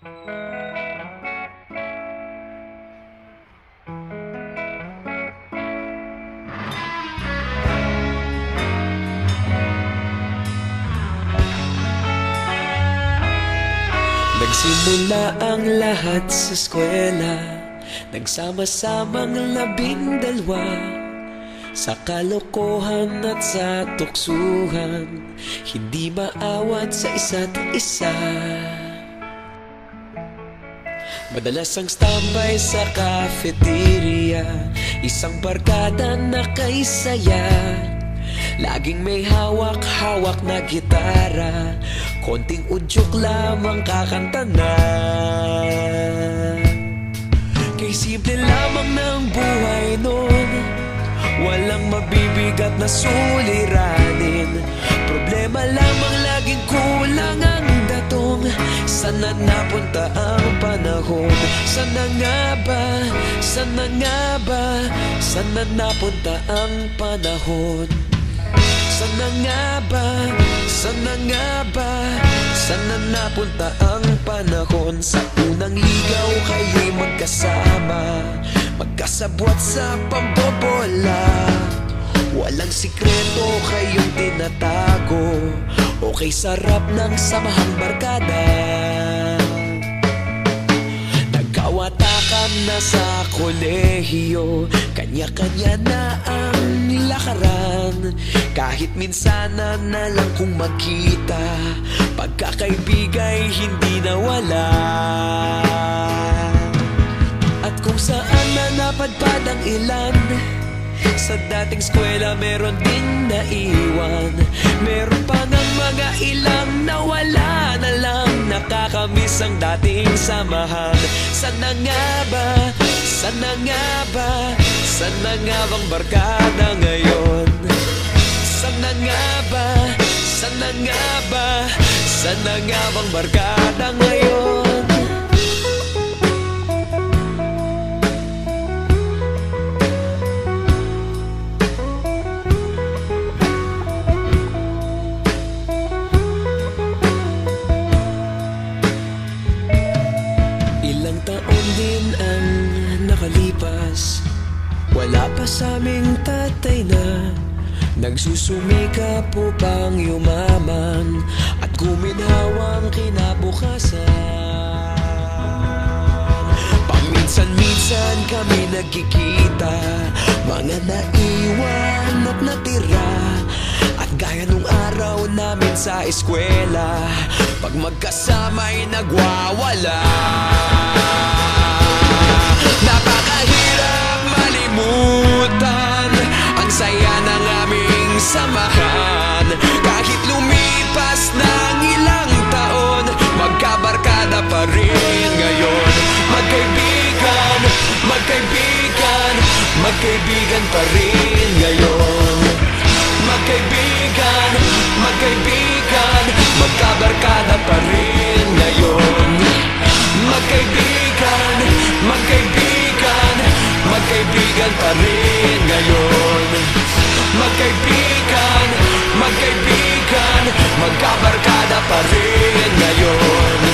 Nagsimula ang lahat sa eskwela, nagsama-samang 12 sa kalokohan at sa tuksuhan, hindi maawat sa isa't isa. Madalas ang standby sa cafeteria, isang barkada na kay saya. Laging may hawak-hawak na gitara, konting udyok lamang kakanta na. Kay simple lamang ng buhay nun, walang mabibigat na suliranin. Problema lamang laging kulang ang datong. Sana napunta ang panahon? Sana nga ba? Sana nga ba? Sana napunta ang panahon? Sana nga ba? Sana nga ba? Sana napunta ang panahon? Sa unang ligaw kayo'y magkasama, magkasabwat sa pambobola. Walang sikreto kayong tinatago, okay sarap ng samahang barkada. Nagkawatakan na sa kolehiyo, kanya-kanya na ang lakaran. Kahit minsan na lang kung magkita, pagkakaibigay hindi nawala. At kung saan na napadpad ang ilan, sa dating eskwela meron din naiwan. Meron pa ng mga ilang nawala na lang, nakakamiss ang dating samahan. Sana nga ba? Sana nga ba? Sana nga bang barkada ngayon? Sana nga ba? Sana nga ba? Sana nga bang barkada ngayon? Ilang taon din ang nakalipas, wala pa sa aming tatay na nagsusumikap upang yumaman at guminhawang kinabukasan. Paminsan-minsan kami nagkikita, mga naiwan at natira. At gaya nung araw namin sa eskwela, pag magkasama'y nagwawala. Napakahirap malimutan ang saya ng aming samahan. Kahit lumipas ng ilang taon, magkabarkada pa rin ngayon. Magkaibigan, magkaibigan, magkaibigan pa rin ngayon. Magkaibigan, magkaibigan, magkabarkada pa rin ngayon. Magkaibigan, magkaibigan, magkaibigan pa rin ngayon. Magkaibigan, magkaibigan, magkabarkada pa rin ngayon.